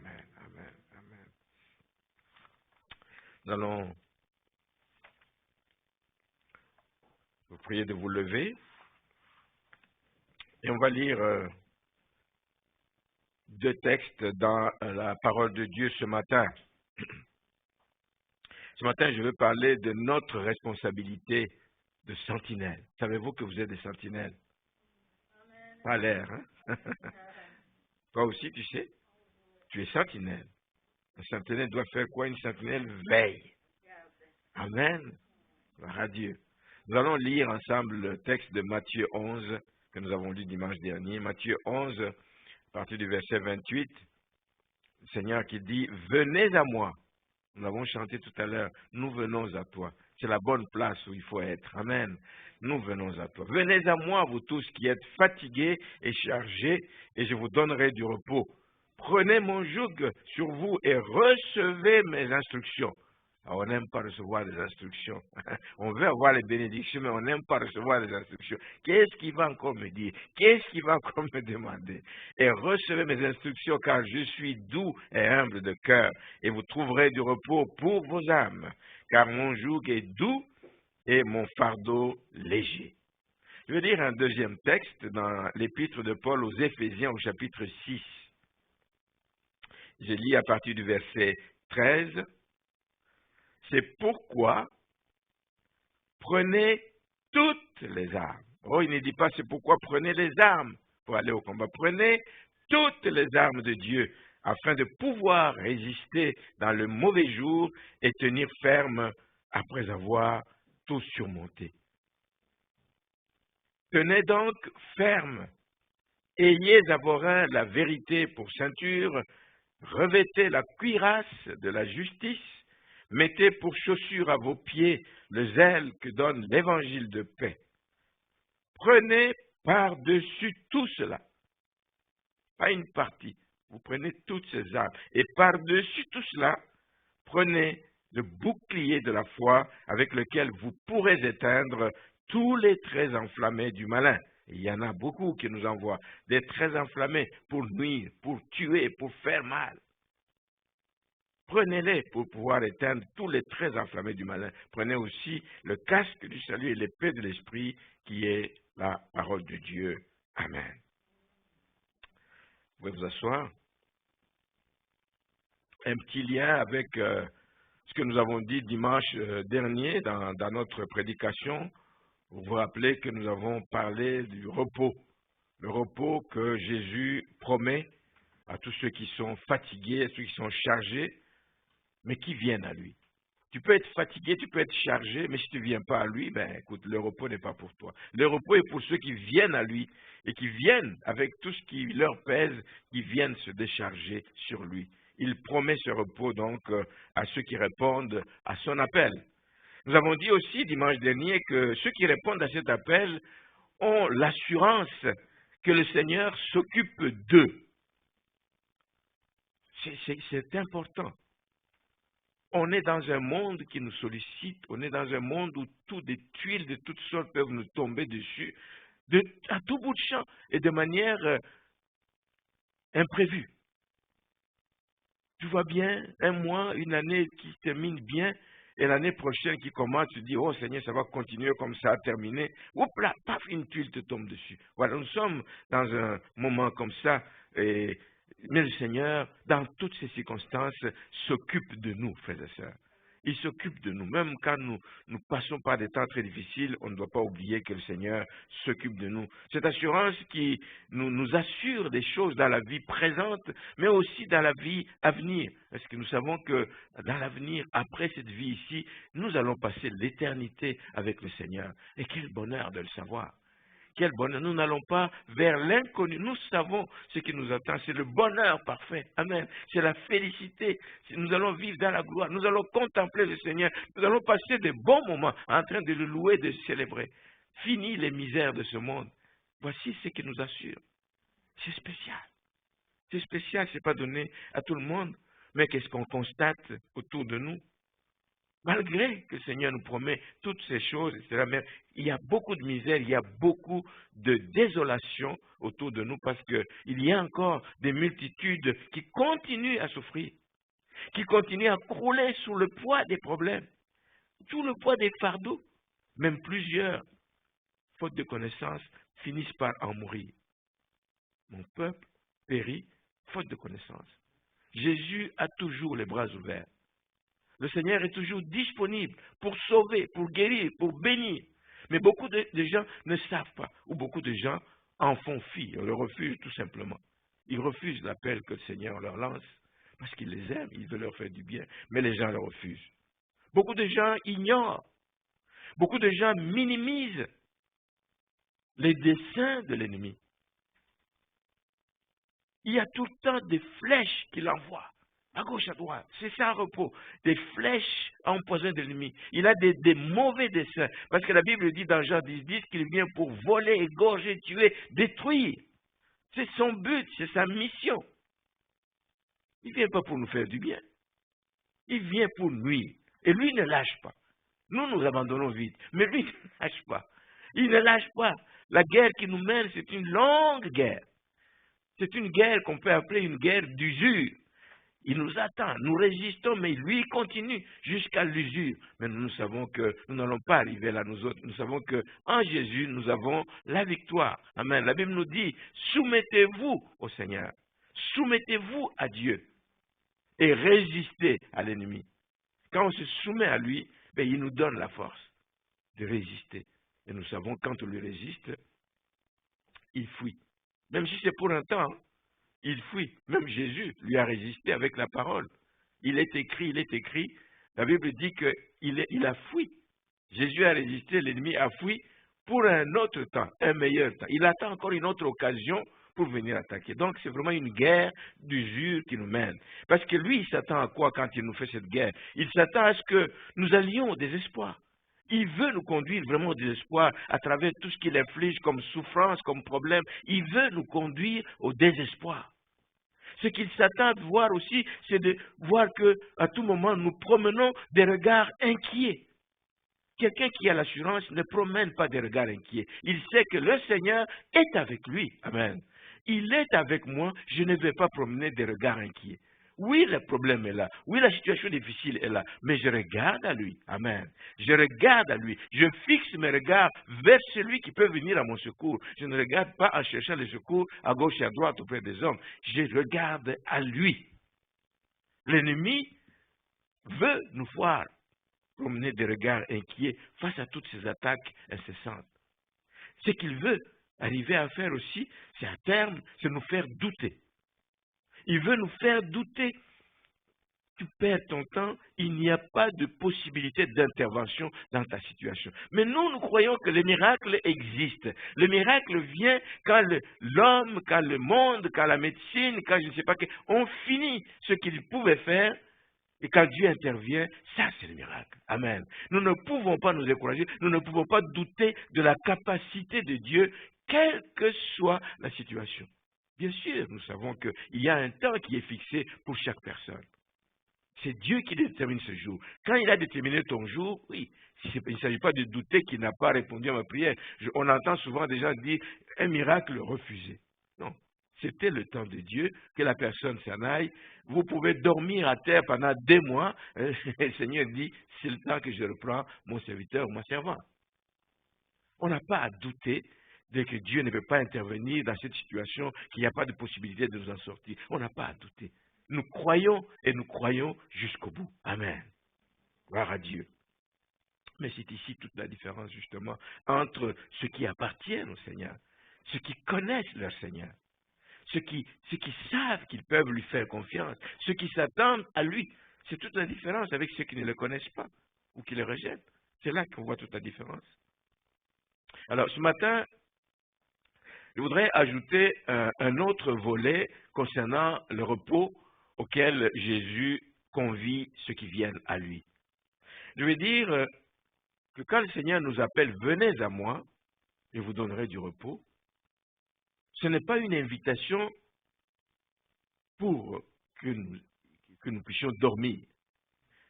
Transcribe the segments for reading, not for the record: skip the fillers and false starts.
Amen. Amen. Amen. Nous allons vous prier de vous lever et on va lire deux textes dans la parole de Dieu ce matin. Ce matin, je veux parler de notre responsabilité de sentinelle. Savez-vous que vous êtes des sentinelles? Pas l'air, hein? Toi aussi, tu sais? Tu es sentinelle. Un sentinelle doit faire quoi? Une sentinelle veille. Amen. Gloire à Dieu. Nous allons lire ensemble le texte de Matthieu 11 que nous avons lu dimanche dernier. Matthieu 11, à partir du verset 28. Le Seigneur qui dit, venez à moi. Nous l'avons chanté tout à l'heure. Nous venons à toi. C'est la bonne place où il faut être. Amen. Nous venons à toi. Venez à moi, vous tous qui êtes fatigués et chargés, et je vous donnerai du repos. Prenez mon joug sur vous et recevez mes instructions. Alors, on n'aime pas recevoir des instructions. On veut avoir les bénédictions, mais on n'aime pas recevoir les instructions. Qu'est-ce qu'il va encore me dire? Qu'est-ce qu'il va encore me demander? Et recevez mes instructions, car je suis doux et humble de cœur, et vous trouverez du repos pour vos âmes, car mon joug est doux et mon fardeau léger. Je vais lire un deuxième texte dans l'épître de Paul aux Éphésiens au chapitre 6. Je lis à partir du verset 13. C'est pourquoi prenez toutes les armes. Oh, il ne dit pas c'est pourquoi prenez les armes pour aller au combat. Prenez toutes les armes de Dieu afin de pouvoir résister dans le mauvais jour et tenir ferme après avoir tout surmonté. Tenez donc ferme, ayez à vos reins la vérité pour ceinture, revêtez la cuirasse de la justice, mettez pour chaussure à vos pieds le zèle que donne l'évangile de paix. Prenez par-dessus tout cela, pas une partie, vous prenez toutes ces armes, et par-dessus tout cela, prenez le bouclier de la foi avec lequel vous pourrez éteindre tous les traits enflammés du malin. Et il y en a beaucoup qui nous envoient des traits enflammés pour nuire, pour tuer, pour faire mal. Prenez-les pour pouvoir éteindre tous les traits enflammés du malin. Prenez aussi le casque du salut et l'épée de l'esprit qui est la parole de Dieu. Amen. Vous pouvez vous asseoir. Un petit lien avec ce que nous avons dit dimanche dernier dans notre prédication. Vous vous rappelez que nous avons parlé du repos. Le repos que Jésus promet à tous ceux qui sont fatigués, à ceux qui sont chargés, mais qui viennent à lui. Tu peux être fatigué, tu peux être chargé, mais si tu ne viens pas à lui, ben écoute, le repos n'est pas pour toi. Le repos est pour ceux qui viennent à lui et qui viennent avec tout ce qui leur pèse, qui viennent se décharger sur lui. Il promet ce repos donc à ceux qui répondent à son appel. Nous avons dit aussi dimanche dernier que ceux qui répondent à cet appel ont l'assurance que le Seigneur s'occupe d'eux. C'est important. On est dans un monde qui nous sollicite, on est dans un monde où toutes des tuiles de toutes sortes peuvent nous tomber dessus, à tout bout de champ et de manière imprévue. Tu vois bien, un mois, une année qui se termine bien, et l'année prochaine qui commence, tu dis, oh Seigneur, ça va continuer comme ça, terminer. Oups là, paf, une tuile te tombe dessus. Voilà, nous sommes dans un moment comme ça, mais le Seigneur, dans toutes ces circonstances, s'occupe de nous, frères et sœurs. Il s'occupe de nous. Même quand nous passons par des temps très difficiles, on ne doit pas oublier que le Seigneur s'occupe de nous. Cette assurance qui nous assure des choses dans la vie présente, mais aussi dans la vie à venir. Parce que nous savons que dans l'avenir, après cette vie ici, nous allons passer l'éternité avec le Seigneur. Et quel bonheur de le savoir. Quel bonheur. Nous n'allons pas vers l'inconnu. Nous savons ce qui nous attend. C'est le bonheur parfait. Amen. C'est la félicité. Nous allons vivre dans la gloire. Nous allons contempler le Seigneur. Nous allons passer de bons moments en train de le louer, de le célébrer. Fini les misères de ce monde. Voici ce qui nous assure. C'est spécial. C'est spécial. Ce n'est pas donné à tout le monde. Mais qu'est-ce qu'on constate autour de nous? Malgré que le Seigneur nous promet toutes ces choses, etc., mais il y a beaucoup de misère, il y a beaucoup de désolation autour de nous parce qu'il y a encore des multitudes qui continuent à souffrir, qui continuent à crouler sous le poids des problèmes, sous le poids des fardeaux. Même plusieurs, faute de connaissance, finissent par en mourir. Mon peuple périt faute de connaissance. Jésus a toujours les bras ouverts. Le Seigneur est toujours disponible pour sauver, pour guérir, pour bénir. Mais beaucoup de gens ne savent pas, ou beaucoup de gens en font fi, le refusent tout simplement. Ils refusent l'appel que le Seigneur leur lance, parce qu'il les aime, il veut leur faire du bien, mais les gens le refusent. Beaucoup de gens ignorent, beaucoup de gens minimisent les desseins de l'ennemi. Il y a tout le temps des flèches qu'il envoie, à gauche, à droite. C'est ça, repos. Des flèches empoisonnées de l'ennemi. Il a des mauvais desseins. Parce que la Bible dit dans Jean 10 qu'il vient pour voler, égorger, tuer, détruire. C'est son but, c'est sa mission. Il ne vient pas pour nous faire du bien. Il vient pour nuire. Et lui ne lâche pas. Nous, nous abandonnons vite. Mais lui ne lâche pas. Il ne lâche pas. La guerre qui nous mène, c'est une longue guerre. C'est une guerre qu'on peut appeler une guerre d'usure. Il nous attend, nous résistons, mais lui continue jusqu'à l'usure. Mais nous savons que nous n'allons pas arriver là, nous autres. Nous savons qu'en Jésus, nous avons la victoire. Amen. La Bible nous dit, soumettez-vous au Seigneur. Soumettez-vous à Dieu. Et résistez à l'ennemi. Quand on se soumet à lui, ben, il nous donne la force de résister. Et nous savons que quand on lui résiste, il fuit. Même si c'est pour un temps, il fuit. Même Jésus lui a résisté avec la parole. Il est écrit. La Bible dit qu'il a fui. Jésus a résisté, l'ennemi a fui pour un autre temps, un meilleur temps. Il attend encore une autre occasion pour venir attaquer. Donc c'est vraiment une guerre d'usure qui nous mène. Parce que lui, il s'attend à quoi quand il nous fait cette guerre? Il s'attend à ce que nous allions au désespoir. Il veut nous conduire vraiment au désespoir à travers tout ce qu'il inflige comme souffrance, comme problème. Il veut nous conduire au désespoir. Ce qu'il s'attend à voir aussi, c'est de voir qu'à tout moment, nous promenons des regards inquiets. Quelqu'un qui a l'assurance ne promène pas des regards inquiets. Il sait que le Seigneur est avec lui. Amen. Il est avec moi, je ne vais pas promener des regards inquiets. Oui, le problème est là. Oui, la situation difficile est là. Mais je regarde à lui. Amen. Je regarde à lui. Je fixe mes regards vers celui qui peut venir à mon secours. Je ne regarde pas en cherchant le secours à gauche et à droite auprès des hommes. Je regarde à lui. L'ennemi veut nous voir promener des regards inquiets face à toutes ces attaques incessantes. Ce qu'il veut arriver à faire aussi, c'est à terme, c'est nous faire douter. Il veut nous faire douter. Tu perds ton temps, il n'y a pas de possibilité d'intervention dans ta situation. Mais nous croyons que le miracle existe. Le miracle vient quand l'homme, quand le monde, quand la médecine, quand je ne sais pas, on finit ce qu'ils pouvaient faire. Et quand Dieu intervient, ça c'est le miracle. Amen. Nous ne pouvons pas nous décourager, nous ne pouvons pas douter de la capacité de Dieu, quelle que soit la situation. Bien sûr, nous savons qu'il y a un temps qui est fixé pour chaque personne. C'est Dieu qui détermine ce jour. Quand il a déterminé ton jour, oui, il ne s'agit pas de douter qu'il n'a pas répondu à ma prière. On entend souvent des gens dire un miracle refusé. Non. C'était le temps de Dieu, que la personne s'en aille. Vous pouvez dormir à terre pendant 2 mois. Le Seigneur dit, c'est le temps que je reprends mon serviteur ou mon servant. On n'a pas à douter de que Dieu ne peut pas intervenir dans cette situation, qu'il n'y a pas de possibilité de nous en sortir. On n'a pas à douter. Nous croyons et nous croyons jusqu'au bout. Amen. Gloire à Dieu. Mais c'est ici toute la différence justement entre ceux qui appartiennent au Seigneur, ceux qui connaissent leur Seigneur. Ceux qui savent qu'ils peuvent lui faire confiance, ceux qui s'attendent à lui. C'est toute la différence avec ceux qui ne le connaissent pas ou qui le rejettent. C'est là qu'on voit toute la différence. Alors, ce matin, je voudrais ajouter un autre volet concernant le repos auquel Jésus convie ceux qui viennent à lui. Je veux dire que quand le Seigneur nous appelle « Venez à moi, je vous donnerai du repos », ce n'est pas une invitation pour que nous puissions dormir.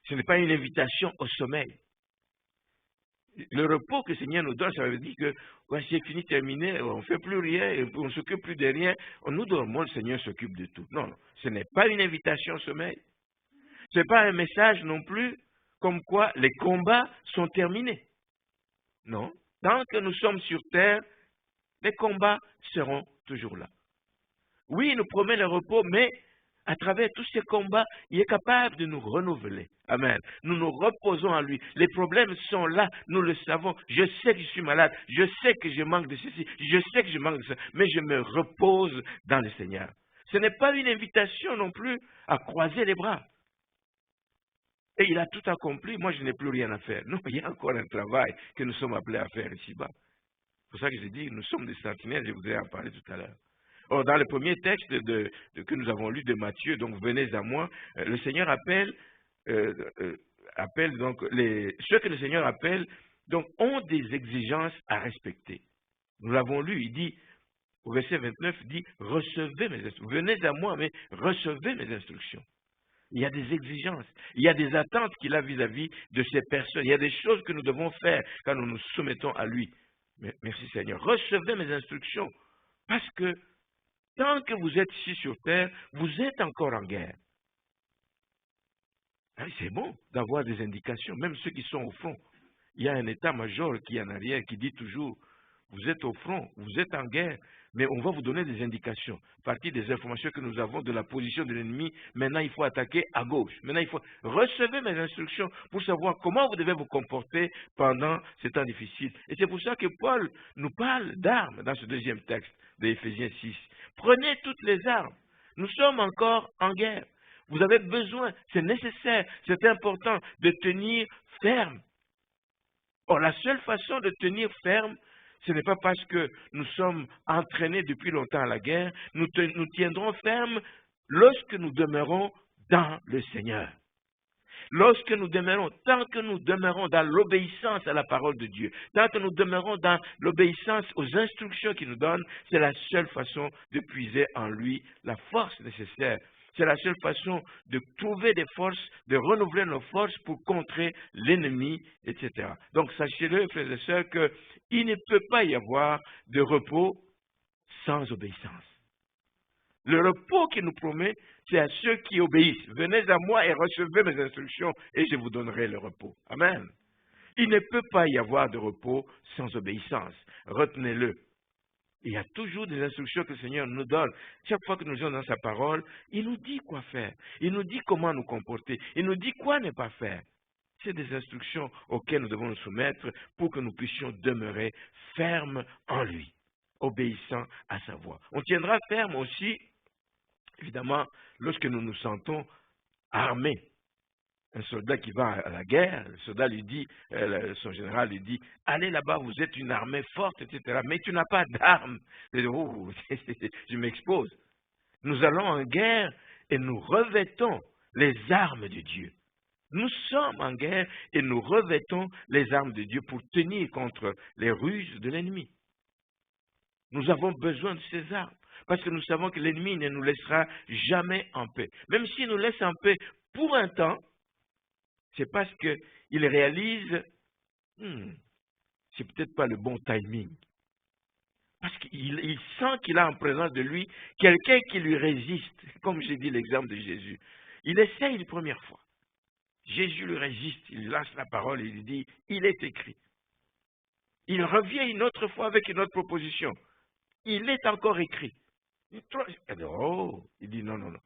Ce n'est pas une invitation au sommeil. Le repos que le Seigneur nous donne, ça veut dire que ouais, c'est fini, terminé, on ne fait plus rien, on ne s'occupe plus de rien, nous dormons, le Seigneur s'occupe de tout. Non, non, ce n'est pas une invitation au sommeil. Ce n'est pas un message non plus comme quoi les combats sont terminés. Non, tant que nous sommes sur terre, les combats seront toujours là. Oui, il nous promet le repos, mais à travers tous ces combats, il est capable de nous renouveler. Amen. Nous nous reposons en lui. Les problèmes sont là, nous le savons. Je sais que je suis malade, je sais que je manque de ceci, je sais que je manque de ça, mais je me repose dans le Seigneur. Ce n'est pas une invitation non plus à croiser les bras. Et il a tout accompli, moi je n'ai plus rien à faire. Non, il y a encore un travail que nous sommes appelés à faire ici-bas. C'est pour ça que je dis, nous sommes des sentinelles, je vous ai en parlé tout à l'heure. Or, dans le premier texte que nous avons lu de Matthieu, donc venez à moi, le Seigneur appelle donc ceux que le Seigneur appelle, donc ont des exigences à respecter. Nous l'avons lu, il dit, au verset 29, il dit, recevez mes instructions. Venez à moi, mais recevez mes instructions. Il y a des exigences, il y a des attentes qu'il a vis-à-vis de ces personnes. Il y a des choses que nous devons faire quand nous nous soumettons à lui. Mais, merci Seigneur. Recevez mes instructions. Parce que tant que vous êtes ici sur terre, vous êtes encore en guerre. C'est bon d'avoir des indications, même ceux qui sont au front. Il y a un état-major qui est en arrière qui dit toujours, vous êtes au front, vous êtes en guerre, mais on va vous donner des indications. À partir des informations que nous avons de la position de l'ennemi, maintenant il faut attaquer à gauche. Maintenant il faut recevoir mes instructions pour savoir comment vous devez vous comporter pendant ces temps difficiles. Et c'est pour ça que Paul nous parle d'armes dans ce deuxième texte de Éphésiens 6. Prenez toutes les armes. Nous sommes encore en guerre. Vous avez besoin, c'est nécessaire, c'est important de tenir ferme. Or, la seule façon de tenir ferme, ce n'est pas parce que nous sommes entraînés depuis longtemps à la guerre, nous tiendrons ferme lorsque nous demeurons dans le Seigneur. Lorsque nous demeurons, tant que nous demeurons dans l'obéissance à la parole de Dieu, tant que nous demeurons dans l'obéissance aux instructions qu'il nous donne, c'est la seule façon de puiser en lui la force nécessaire. C'est la seule façon de trouver des forces, de renouveler nos forces pour contrer l'ennemi, etc. Donc sachez-le, frères et sœurs, qu'il ne peut pas y avoir de repos sans obéissance. Le repos qu'il nous promet, c'est à ceux qui obéissent. Venez à moi et recevez mes instructions et je vous donnerai le repos. Amen. Il ne peut pas y avoir de repos sans obéissance. Retenez-le. Il y a toujours des instructions que le Seigneur nous donne. Chaque fois que nous sommes dans sa parole, il nous dit quoi faire. Il nous dit comment nous comporter. Il nous dit quoi ne pas faire. C'est des instructions auxquelles nous devons nous soumettre pour que nous puissions demeurer fermes en lui, obéissant à sa voix. On tiendra ferme aussi, évidemment, lorsque nous nous sentons armés. Un soldat qui va à la guerre, le soldat lui dit, son général lui dit, allez là-bas, vous êtes une armée forte, etc. Mais tu n'as pas d'armes. Je m'expose. Nous allons en guerre et nous revêtons les armes de Dieu. Nous sommes en guerre et nous revêtons les armes de Dieu pour tenir contre les ruses de l'ennemi. Nous avons besoin de ces armes parce que nous savons que l'ennemi ne nous laissera jamais en paix. Même s'il nous laisse en paix pour un temps, c'est parce qu'il réalise, c'est peut-être pas le bon timing. Parce qu'il sent qu'il a en présence de lui quelqu'un qui lui résiste. Comme j'ai dit l'exemple de Jésus. Il essaye une première fois. Jésus lui résiste, il lance la parole et il dit, il est écrit. Il revient une autre fois avec une autre proposition. Il est encore écrit. Il dit non, non, non.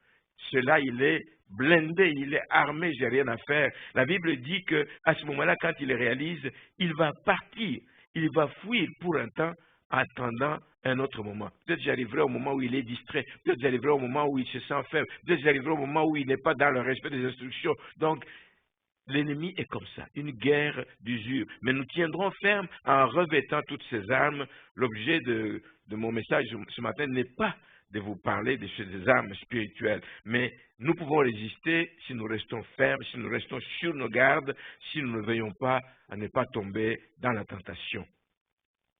Celui-là, il est blindé, il est armé, j'ai rien à faire. La Bible dit qu'à ce moment-là, quand il réalise, il va partir, il va fuir pour un temps, attendant un autre moment. Peut-être j'arriverai au moment où il est distrait, peut-être j'arriverai au moment où il se sent faible, peut-être j'arriverai au moment où il n'est pas dans le respect des instructions. Donc, l'ennemi est comme ça, une guerre d'usure. Mais nous tiendrons ferme en revêtant toutes ces armes. L'objet de mon message ce matin n'est pas de vous parler de ces armes spirituelles, mais nous pouvons résister si nous restons fermes, si nous restons sur nos gardes, si nous ne veillons pas à ne pas tomber dans la tentation.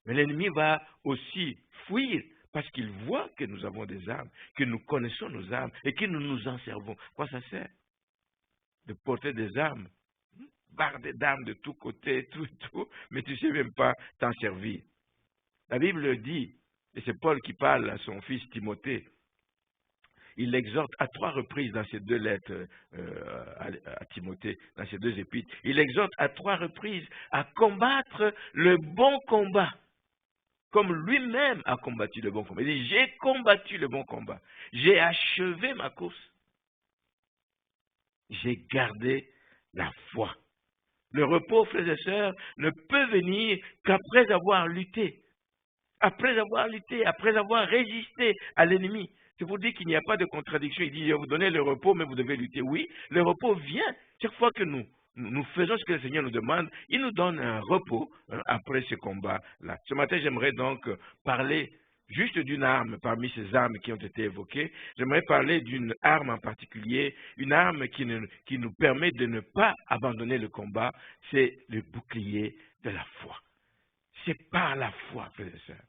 Mais l'ennemi va aussi fuir parce qu'il voit que nous avons des armes, que nous connaissons nos armes et que nous nous en servons. Quoi ça sert? de porter des armes, bardé d'armes de tous côtés, tout, mais tu ne sais même pas t'en servir. La Bible dit, et c'est Paul qui parle à son fils Timothée, il l'exhorte à 3 reprises dans ces 2 lettres à Timothée, dans ces 2 épîtres, il l'exhorte à 3 reprises à combattre le bon combat, comme lui-même a combattu le bon combat. Il dit, j'ai combattu le bon combat, j'ai achevé ma course, j'ai gardé la foi. Le repos, frères et sœurs, ne peut venir qu'après avoir lutté, après avoir résisté à l'ennemi. C'est pour dire qu'il n'y a pas de contradiction. Il dit, je vais vous donner le repos, mais vous devez lutter. Oui, le repos vient chaque fois que nous faisons ce que le Seigneur nous demande. Il nous donne un repos après ce combat-là. Ce matin, j'aimerais donc parler juste d'une arme parmi ces armes qui ont été évoquées. J'aimerais parler d'une arme en particulier, une arme qui nous permet de ne pas abandonner le combat. C'est le bouclier de la foi. C'est par la foi, frères et sœurs.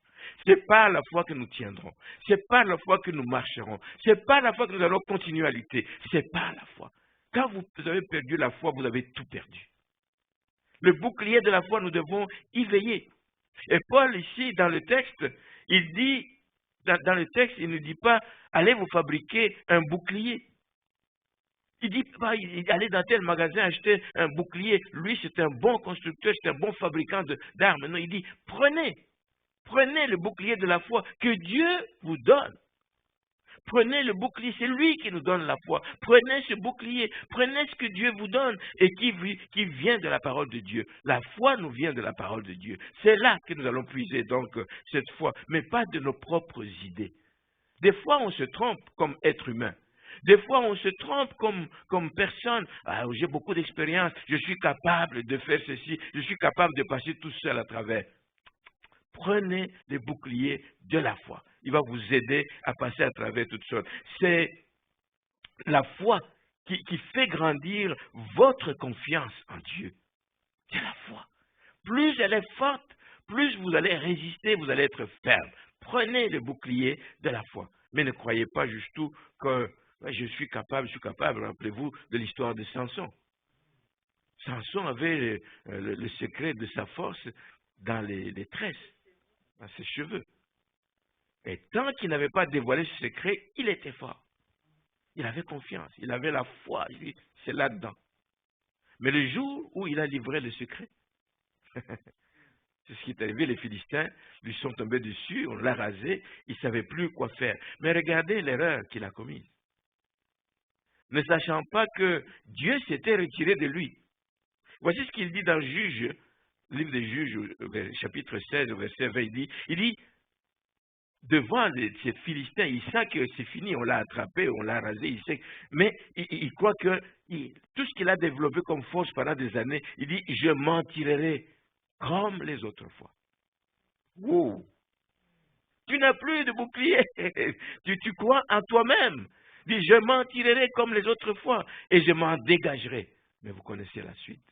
C'est par la foi que nous tiendrons. C'est par la foi que nous marcherons. C'est par la foi que nous allons continuer à lutter. C'est par la foi. Quand vous avez perdu la foi, vous avez tout perdu. Le bouclier de la foi, nous devons y veiller. Et Paul, ici, dans le texte, il dit, dans le texte, il ne dit pas, allez vous fabriquer un bouclier. Il dit, allez dans tel magasin acheter un bouclier. Lui, c'est un bon constructeur, c'est un bon fabricant d'armes. Non, il dit, prenez le bouclier de la foi que Dieu vous donne. Prenez le bouclier, c'est lui qui nous donne la foi. Prenez ce bouclier, prenez ce que Dieu vous donne et qui vient de la parole de Dieu. La foi nous vient de la parole de Dieu. C'est là que nous allons puiser donc cette foi, mais pas de nos propres idées. Des fois, on se trompe comme être humain. Des fois, on se trompe comme personne. Ah, j'ai beaucoup d'expérience, je suis capable de faire ceci, je suis capable de passer tout seul à travers. Prenez le bouclier de la foi. Il va vous aider à passer à travers toutes choses. C'est la foi qui fait grandir votre confiance en Dieu. C'est la foi. Plus elle est forte, plus vous allez résister, vous allez être ferme. Prenez le bouclier de la foi. Mais ne croyez pas juste tout que je suis capable. Rappelez-vous de l'histoire de Samson. Samson avait le secret de sa force dans les tresses, dans ses cheveux. Et tant qu'il n'avait pas dévoilé ce secret, il était fort. Il avait confiance, il avait la foi, c'est là-dedans. Mais le jour où il a livré le secret, c'est ce qui est arrivé, les Philistins lui sont tombés dessus, on l'a rasé, il ne savait plus quoi faire. Mais regardez l'erreur qu'il a commise. Ne sachant pas que Dieu s'était retiré de lui. Voici ce qu'il dit dans Juges, le livre des Juges, chapitre 16, verset 20, il dit, devant ces Philistins, il sait que c'est fini, on l'a attrapé, on l'a rasé, il sait, mais il croit que tout ce qu'il a développé comme force pendant des années, il dit, je m'en tirerai comme les autres fois. Wow. Tu n'as plus de bouclier, tu crois en toi-même. Dis, je m'en tirerai comme les autres fois et je m'en dégagerai. Mais vous connaissez la suite.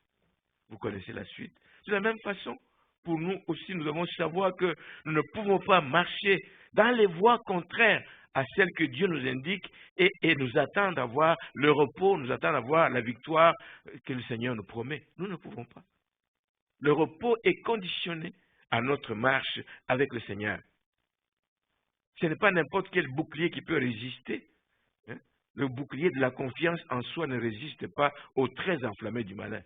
Vous connaissez la suite. De la même façon, pour nous aussi, nous devons savoir que nous ne pouvons pas marcher dans les voies contraires à celles que Dieu nous indique et nous attendre d'avoir le repos, nous attendre d'avoir la victoire que le Seigneur nous promet. Nous ne pouvons pas. Le repos est conditionné à notre marche avec le Seigneur. Ce n'est pas n'importe quel bouclier qui peut résister. Le bouclier de la confiance en soi ne résiste pas aux traits enflammés du malin.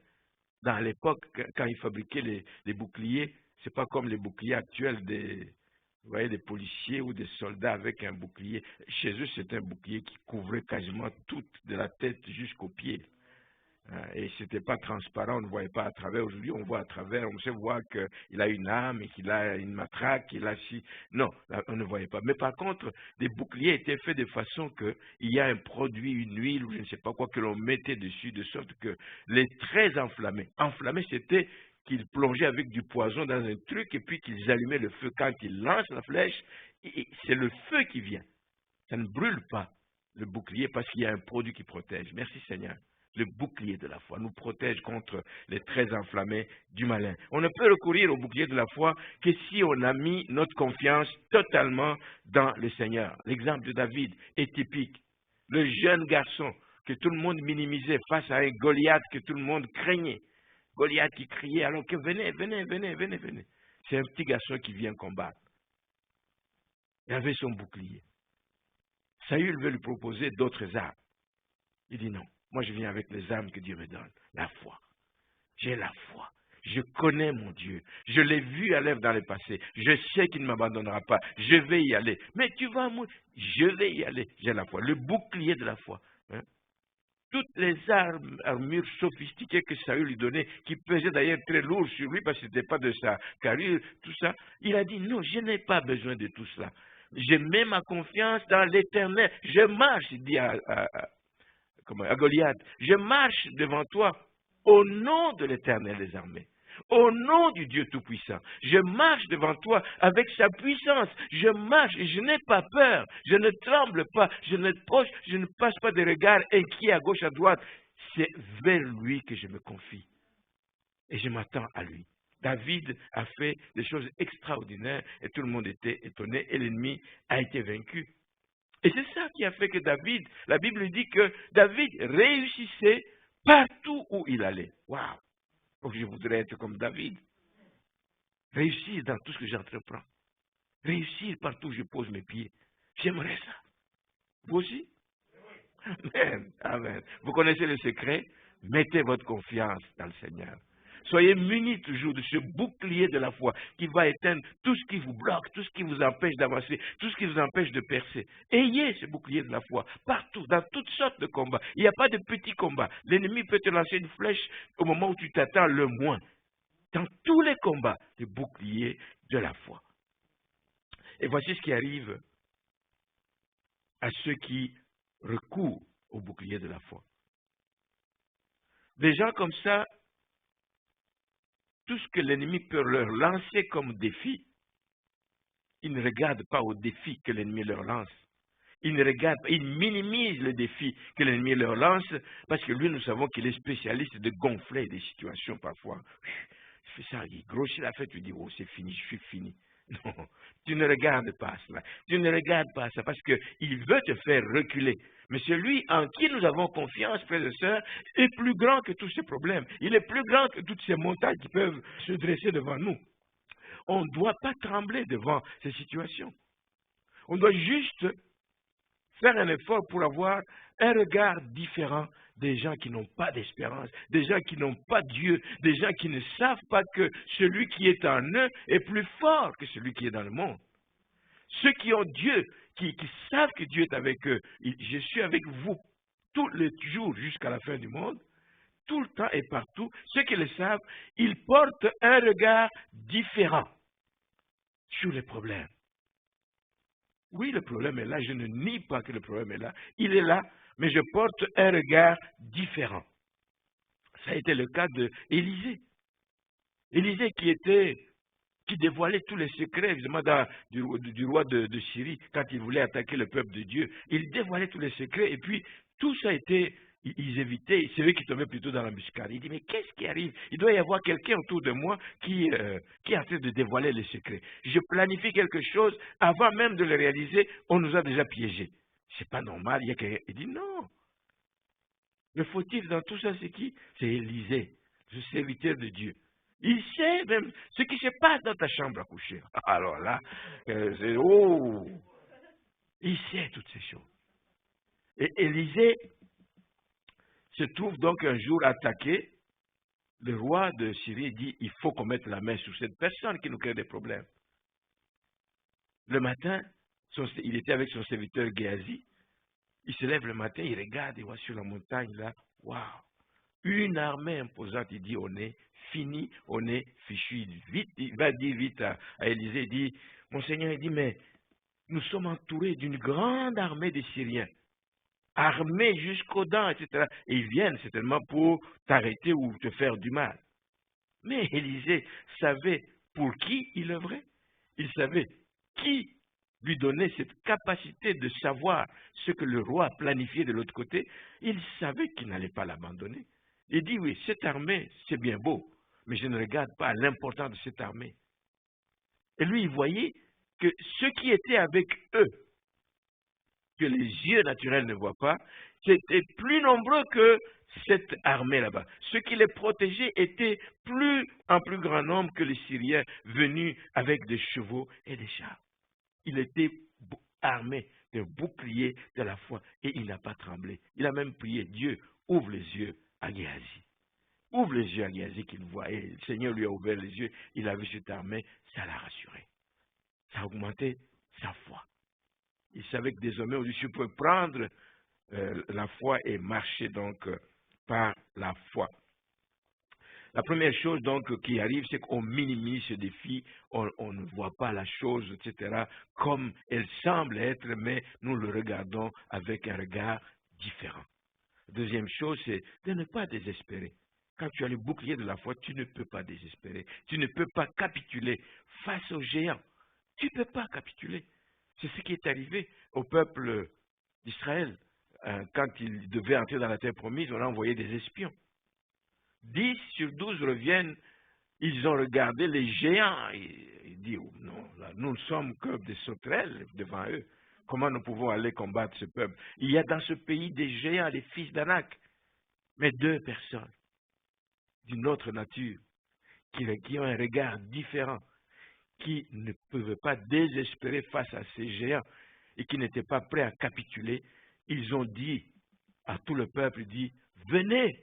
Dans l'époque, quand ils fabriquaient les boucliers, ce n'est pas comme les boucliers actuels des policiers ou des soldats avec un bouclier. Chez eux, c'est un bouclier qui couvrait quasiment tout, de la tête jusqu'aux pieds. Et ce n'était pas transparent, on ne voyait pas à travers. Aujourd'hui, on voit à travers, on sait voir qu'il a une arme et qu'il a une matraque, qu'il a si. Non, là, on ne voyait pas. Mais par contre, les boucliers étaient faits de façon qu'il y a un produit, une huile ou je ne sais pas quoi que l'on mettait dessus, de sorte que les traits enflammés, c'était qu'ils plongeaient avec du poison dans un truc et puis qu'ils allumaient le feu. Quand ils lancent la flèche, c'est le feu qui vient. Ça ne brûle pas le bouclier parce qu'il y a un produit qui protège. Merci Seigneur. Le bouclier de la foi nous protège contre les traits enflammés du malin. On ne peut recourir au bouclier de la foi que si on a mis notre confiance totalement dans le Seigneur. L'exemple de David est typique. Le jeune garçon que tout le monde minimisait face à un Goliath que tout le monde craignait. Goliath qui criait alors que venez, venez, venez, venez, venez. C'est un petit garçon qui vient combattre. Il avait son bouclier. Saül veut lui proposer d'autres armes. Il dit non, moi je viens avec les armes que Dieu me donne. La foi. J'ai la foi. Je connais mon Dieu. Je l'ai vu à l'œuvre dans le passé. Je sais qu'il ne m'abandonnera pas. Je vais y aller. Mais tu vas mourir. Je vais y aller. J'ai la foi. Le bouclier de la foi. Hein? Toutes les armures sophistiquées que Saül lui donnait, qui pesaient d'ailleurs très lourd sur lui parce que ce n'était pas de sa carrure, tout ça, il a dit non, je n'ai pas besoin de tout cela. Je mets ma confiance dans l'Éternel. Je marche, il dit à Goliath, je marche devant toi au nom de l'Éternel des armées. Au nom du Dieu Tout-Puissant, je marche devant toi avec sa puissance. Je marche et je n'ai pas peur. Je ne tremble pas. Je ne passe pas de regard inquiet à gauche, à droite. C'est vers lui que je me confie. Et je m'attends à lui. David a fait des choses extraordinaires et tout le monde était étonné et l'ennemi a été vaincu. Et c'est ça qui a fait que David, la Bible dit que David réussissait partout où il allait. Waouh! Oh, je voudrais être comme David. Réussir dans tout ce que j'entreprends. Réussir partout où je pose mes pieds. J'aimerais ça. Vous aussi? Amen. Amen. Vous connaissez le secret? Mettez votre confiance dans le Seigneur. Soyez munis toujours de ce bouclier de la foi qui va éteindre tout ce qui vous bloque, tout ce qui vous empêche d'avancer, tout ce qui vous empêche de percer. Ayez ce bouclier de la foi partout, dans toutes sortes de combats. Il n'y a pas de petits combats. L'ennemi peut te lancer une flèche au moment où tu t'attends le moins. Dans tous les combats, le bouclier de la foi. Et voici ce qui arrive à ceux qui recourent au bouclier de la foi. Des gens comme ça, tout ce que l'ennemi peut leur lancer comme défi, ils ne regardent pas au défi que l'ennemi leur lance. Ils ne regardent pas, ils minimisent le défi que l'ennemi leur lance, parce que lui, nous savons qu'il est spécialiste de gonfler des situations parfois. Il fait ça, il grossit la fête, tu dis, oh, c'est fini, je suis fini. Non, tu ne regardes pas cela. Tu ne regardes pas ça parce qu'il veut te faire reculer. Mais celui en qui nous avons confiance, frères et sœurs, est plus grand que tous ces problèmes. Il est plus grand que toutes ces montagnes qui peuvent se dresser devant nous. On ne doit pas trembler devant ces situations. On doit juste faire un effort pour avoir un regard différent des gens qui n'ont pas d'espérance, des gens qui n'ont pas Dieu, des gens qui ne savent pas que celui qui est en eux est plus fort que celui qui est dans le monde. Ceux qui ont Dieu, qui savent que Dieu est avec eux, je suis avec vous tous les jours jusqu'à la fin du monde, tout le temps et partout. Ceux qui le savent, ils portent un regard différent sur les problèmes. Oui, le problème est là, je ne nie pas que le problème est là. Il est là, mais je porte un regard différent. Ça a été le cas d'Élisée. Élisée qui dévoilait tous les secrets, évidemment, du roi de Syrie, quand il voulait attaquer le peuple de Dieu. Il dévoilait tous les secrets, et puis tout ça a été, ils évitaient, c'est eux qui tombaient plutôt dans l'embuscade. Il dit, mais qu'est-ce qui arrive? Il doit y avoir quelqu'un autour de moi qui est en train de dévoiler les secrets. Je planifie quelque chose, avant même de le réaliser, on nous a déjà piégés. C'est pas normal, il y a quelqu'un. Il dit, non. Le fautif dans tout ça, c'est qui? C'est Élisée, le serviteur de Dieu. Il sait même ce qui se passe dans ta chambre à coucher. Alors là, c'est oh! Il sait toutes ces choses. Et Élisée se trouve donc un jour attaqué. Le roi de Syrie dit, il faut qu'on mette la main sur cette personne qui nous crée des problèmes. Le matin, il était avec son serviteur Géasi. Il se lève le matin, il regarde, il voit sur la montagne là, waouh! Une armée imposante, il dit, on est fini, on est fichu. Vite, il va dire vite à Élisée, il dit, mon Seigneur, il dit, mais nous sommes entourés d'une grande armée des Syriens, armés jusqu'aux dents, etc. Et ils viennent certainement pour t'arrêter ou te faire du mal. Mais Élisée savait pour qui il œuvrait. Il savait qui lui donnait cette capacité de savoir ce que le roi planifiait de l'autre côté. Il savait qu'il n'allait pas l'abandonner. Il dit, oui, cette armée, c'est bien beau, mais je ne regarde pas l'importance de cette armée. Et lui, il voyait que ceux qui étaient avec eux, que les yeux naturels ne voient pas, c'était plus nombreux que cette armée là-bas. Ce qui les protégeait était en plus grand nombre que les Syriens venus avec des chevaux et des chars. Il était armé d'un bouclier de la foi et il n'a pas tremblé. Il a même prié, Dieu, ouvre les yeux à Géasi. Ouvre les yeux à Géasi qu'il voit. Et le Seigneur lui a ouvert les yeux, il a vu cette armée, ça l'a rassuré. Ça a augmenté sa foi. Il savait que désormais, je peux prendre la foi et marcher donc par la foi. La première chose donc qui arrive, c'est qu'on minimise ce défi, on ne voit pas la chose, etc., comme elle semble être, mais nous le regardons avec un regard différent. Deuxième chose, c'est de ne pas désespérer. Quand tu as le bouclier de la foi, tu ne peux pas désespérer. Tu ne peux pas capituler face aux géants. Tu ne peux pas capituler. C'est ce qui est arrivé au peuple d'Israël. Quand ils devaient entrer dans la terre promise, on a envoyé des espions. 10 sur 12 reviennent, ils ont regardé les géants. Ils disent, oh, non, là, nous ne sommes que des sauterelles devant eux. Comment nous pouvons aller combattre ce peuple? Il y a dans ce pays des géants, les fils d'Anak. Mais 2 personnes d'une autre nature, qui ont un regard différent, qui ne peuvent pas désespérer face à ces géants et qui n'étaient pas prêts à capituler, ils ont dit à tout le peuple, venez,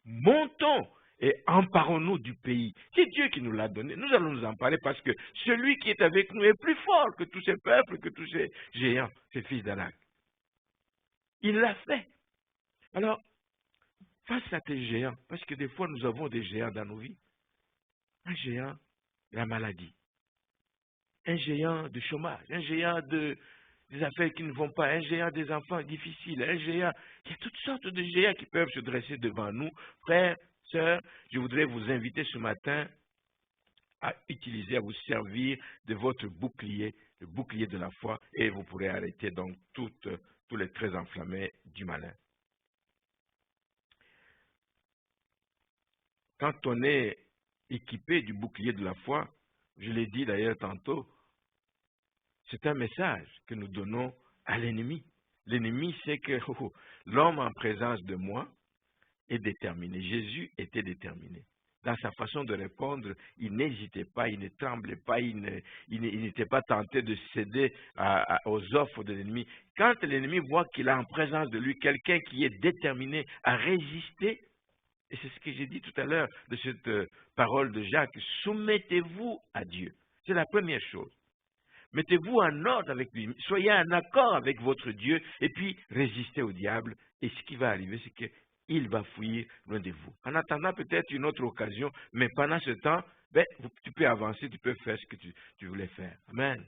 montons et emparons-nous du pays. C'est Dieu qui nous l'a donné. Nous allons nous emparer parce que celui qui est avec nous est plus fort que tous ces peuples, que tous ces géants, ces fils d'Anak. Il l'a fait. Alors, face à tes géants, parce que des fois nous avons des géants dans nos vies. Un géant, la maladie. Un géant de chômage. Un géant des affaires qui ne vont pas. Un géant des enfants difficiles. Un géant. Il y a toutes sortes de géants qui peuvent se dresser devant nous. Frères, sœurs, je voudrais vous inviter ce matin à utiliser, à vous servir de votre bouclier, le bouclier de la foi, et vous pourrez arrêter donc tous les traits enflammés du malin. Quand on est équipé du bouclier de la foi, je l'ai dit d'ailleurs tantôt, c'est un message que nous donnons à l'ennemi. L'ennemi sait que l'homme en présence de moi est déterminé. Jésus était déterminé. Dans sa façon de répondre, il n'hésitait pas, il ne tremblait pas, il n'était pas tenté de céder aux offres de l'ennemi. Quand l'ennemi voit qu'il a en présence de lui quelqu'un qui est déterminé à résister, et c'est ce que j'ai dit tout à l'heure de cette parole de Jacques, soumettez-vous à Dieu. C'est la première chose. Mettez-vous en ordre avec lui, soyez en accord avec votre Dieu, et puis résistez au diable. Et ce qui va arriver, c'est qu'il va fuir loin de vous. En attendant peut-être une autre occasion, mais pendant ce temps, tu peux avancer, tu peux faire ce que tu voulais faire. Amen.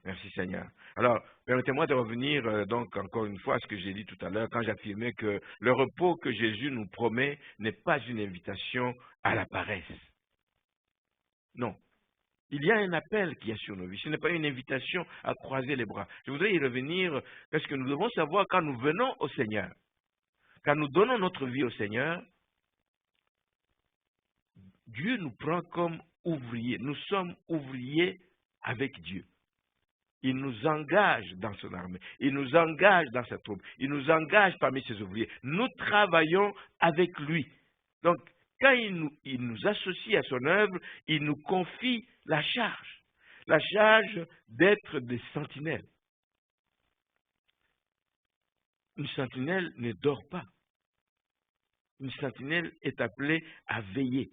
Merci Seigneur. Alors, permettez-moi de revenir donc encore une fois à ce que j'ai dit tout à l'heure quand j'affirmais que le repos que Jésus nous promet n'est pas une invitation à la paresse. Non. Il y a un appel qui est sur nos vies. Ce n'est pas une invitation à croiser les bras. Je voudrais y revenir parce que nous devons savoir quand nous venons au Seigneur, quand nous donnons notre vie au Seigneur, Dieu nous prend comme ouvriers. Nous sommes ouvriers avec Dieu. Il nous engage dans son armée. Il nous engage dans sa troupe. Il nous engage parmi ses ouvriers. Nous travaillons avec lui. Donc, quand il nous associe à son œuvre, il nous confie la charge d'être des sentinelles. Une sentinelle ne dort pas. Une sentinelle est appelée à veiller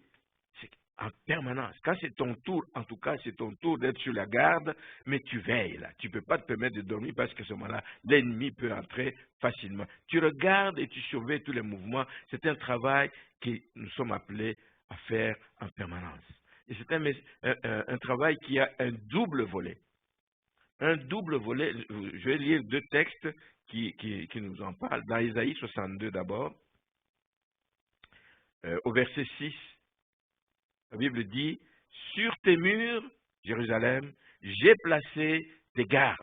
en permanence. Quand c'est ton tour, en tout cas, c'est ton tour d'être sur la garde, mais tu veilles là. Tu ne peux pas te permettre de dormir parce que à ce moment-là, l'ennemi peut entrer facilement. Tu regardes et tu surveilles tous les mouvements. C'est un travail que nous sommes appelés à faire en permanence. Et c'est un travail qui a un double volet. Un double volet. Je vais lire 2 textes qui nous en parlent. Dans Isaïe 62 d'abord, au verset 6, la Bible dit, sur tes murs, Jérusalem, j'ai placé des gardes,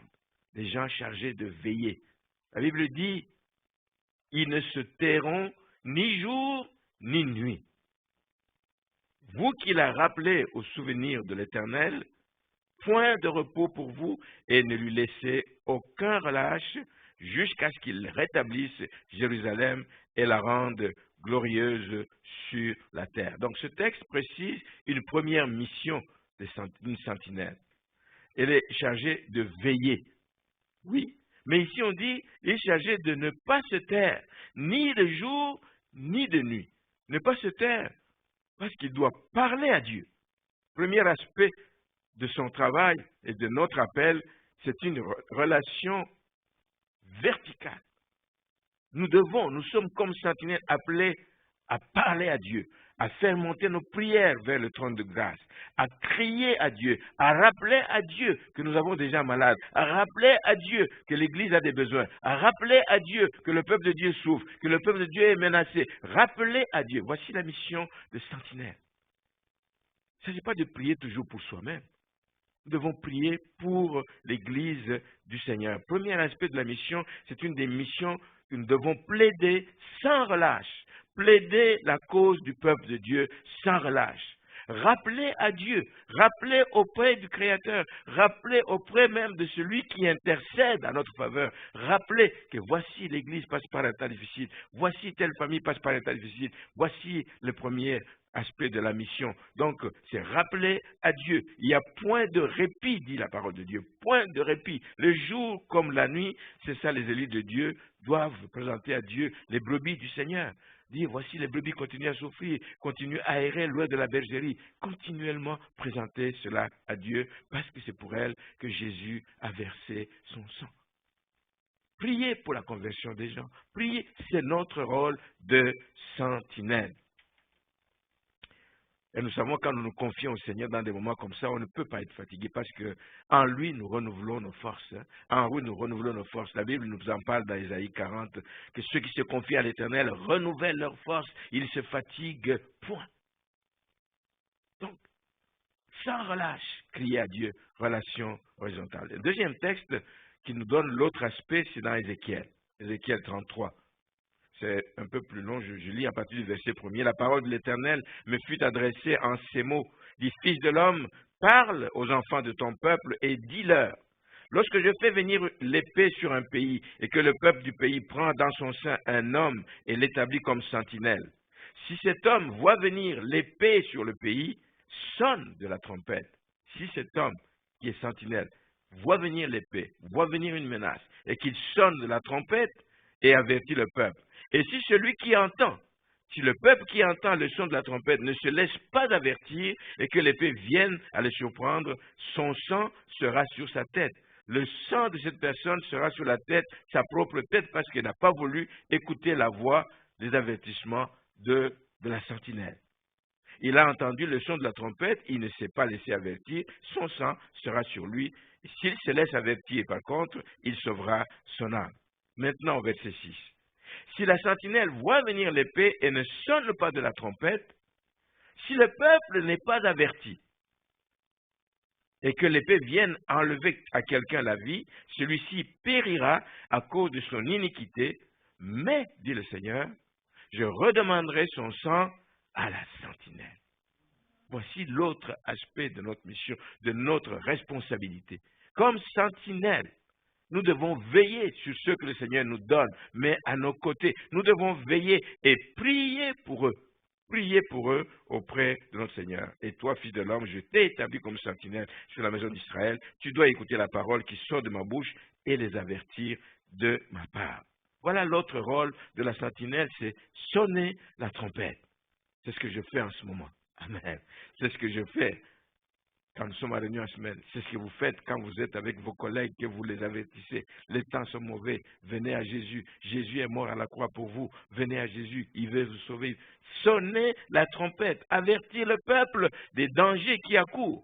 des gens chargés de veiller. La Bible dit, ils ne se tairont ni jour ni nuit. Vous qui la rappelez au souvenir de l'Éternel, point de repos pour vous et ne lui laissez aucun relâche jusqu'à ce qu'il rétablisse Jérusalem et la rende glorieuse sur la terre. Donc ce texte précise une première mission d'une sentinelle. Elle est chargée de veiller. Oui, mais ici on dit, il est chargé de ne pas se taire, ni de jour, ni de nuit. Ne pas se taire, parce qu'il doit parler à Dieu. Premier aspect de son travail et de notre appel, c'est une relation verticale. Nous sommes comme sentinelles appelés à parler à Dieu, à faire monter nos prières vers le trône de grâce, à crier à Dieu, à rappeler à Dieu que nous avons déjà malades, à rappeler à Dieu que l'Église a des besoins, à rappeler à Dieu que le peuple de Dieu souffre, que le peuple de Dieu est menacé. Rappeler à Dieu. Voici la mission de sentinelle. Il ne s'agit pas de prier toujours pour soi-même. Nous devons prier pour l'Église du Seigneur. Premier aspect de la mission, c'est une des missions que nous devons plaider sans relâche. Plaider la cause du peuple de Dieu sans relâche. Rappeler à Dieu, rappeler auprès du Créateur, rappeler auprès même de celui qui intercède à notre faveur. Rappeler que voici l'Église passe par un temps difficile, voici telle famille passe par un temps difficile, voici le premier aspect de la mission. Donc, c'est rappeler à Dieu. Il n'y a point de répit, dit la parole de Dieu. Point de répit. Le jour comme la nuit, c'est ça les élus de Dieu doivent présenter à Dieu les brebis du Seigneur. Dire, voici les brebis continuent à souffrir, continuent à errer loin de la bergerie. Continuellement présenter cela à Dieu, parce que c'est pour elles que Jésus a versé son sang. Priez pour la conversion des gens. Priez, c'est notre rôle de sentinelle. Et nous savons quand nous nous confions au Seigneur dans des moments comme ça, on ne peut pas être fatigué parce que en lui nous renouvelons nos forces. En lui nous renouvelons nos forces. La Bible nous en parle dans Ésaïe 40 que ceux qui se confient à l'Éternel renouvellent leurs forces, ils se fatiguent point. Donc, sans relâche, crier à Dieu, relation horizontale. Le deuxième texte qui nous donne l'autre aspect, c'est dans Ézéchiel, Ézéchiel 33. C'est un peu plus long, je lis à partir du verset 1er. La parole de l'Éternel me fut adressée en ces mots. Dis, fils de l'homme, parle aux enfants de ton peuple et dis-leur. Lorsque je fais venir l'épée sur un pays et que le peuple du pays prend dans son sein un homme et l'établit comme sentinelle, si cet homme voit venir l'épée sur le pays, sonne de la trompette. Si cet homme qui est sentinelle voit venir l'épée, voit venir une menace et qu'il sonne de la trompette et avertit le peuple. Et si celui qui entend, si le peuple qui entend le son de la trompette ne se laisse pas avertir et que l'épée vienne à le surprendre, son sang sera sur sa tête. Le sang de cette personne sera sur la tête, sa propre tête, parce qu'elle n'a pas voulu écouter la voix des avertissements de la sentinelle. Il a entendu le son de la trompette, il ne s'est pas laissé avertir, son sang sera sur lui. S'il se laisse avertir, par contre, il sauvera son âme. Maintenant, au verset 6. Si la sentinelle voit venir l'épée et ne sonne pas de la trompette, si le peuple n'est pas averti et que l'épée vienne enlever à quelqu'un la vie, celui-ci périra à cause de son iniquité, mais, dit le Seigneur, je redemanderai son sang à la sentinelle. Voici l'autre aspect de notre mission, de notre responsabilité. Comme sentinelle, nous devons veiller sur ce que le Seigneur nous donne, mais à nos côtés. Nous devons veiller et prier pour eux. Prier pour eux auprès de notre Seigneur. Et toi, fils de l'homme, je t'ai établi comme sentinelle sur la maison d'Israël. Tu dois écouter la parole qui sort de ma bouche et les avertir de ma part. Voilà l'autre rôle de la sentinelle, c'est sonner la trompette. C'est ce que je fais en ce moment. Amen. C'est ce que je fais quand nous sommes à réunion en semaine. C'est ce que vous faites quand vous êtes avec vos collègues, que vous les avertissez. Les temps sont mauvais. Venez à Jésus. Jésus est mort à la croix pour vous. Venez à Jésus. Il veut vous sauver. Sonnez la trompette. Avertir le peuple des dangers qui accourent.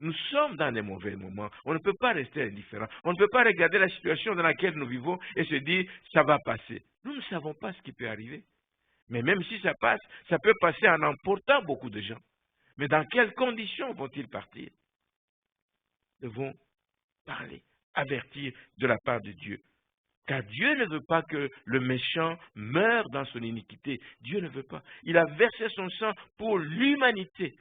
Nous sommes dans des mauvais moments. On ne peut pas rester indifférent. On ne peut pas regarder la situation dans laquelle nous vivons et se dire, ça va passer. Nous ne savons pas ce qui peut arriver. Mais même si ça passe, ça peut passer en emportant beaucoup de gens. Mais dans quelles conditions vont-ils partir? Nous devons parler, avertir de la part de Dieu. Car Dieu ne veut pas que le méchant meure dans son iniquité. Dieu ne veut pas. Il a versé son sang pour l'humanité.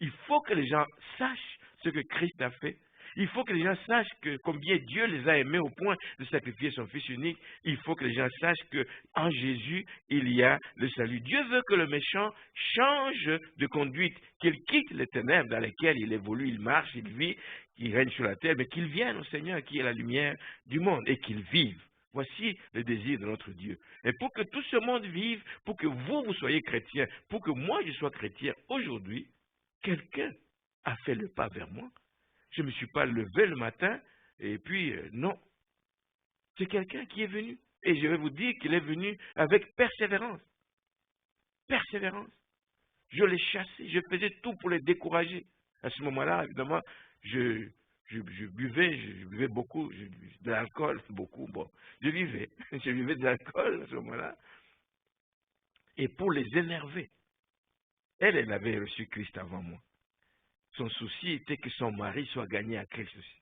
Il faut que les gens sachent ce que Christ a fait Il faut que les gens sachent que combien Dieu les a aimés au point de sacrifier son Fils unique. Il faut que les gens sachent qu'en Jésus, il y a le salut. Dieu veut que le méchant change de conduite, qu'il quitte les ténèbres dans lesquelles il évolue, il marche, il vit, il règne sur la terre, mais qu'il vienne au Seigneur qui est la lumière du monde et qu'il vive. Voici le désir de notre Dieu. Et pour que tout ce monde vive, pour que vous soyez chrétiens, pour que moi je sois chrétien, aujourd'hui, quelqu'un a fait le pas vers moi. Je ne me suis pas levé le matin et puis non. C'est quelqu'un qui est venu. Et je vais vous dire qu'il est venu avec persévérance. Persévérance. Je les chassais, je faisais tout pour les décourager. À ce moment-là, évidemment, je buvais beaucoup, de l'alcool, beaucoup. Bon, je buvais de l'alcool à ce moment-là. Et pour les énerver, elle avait reçu Christ avant moi. Son souci était que son mari soit gagné à Christ aussi.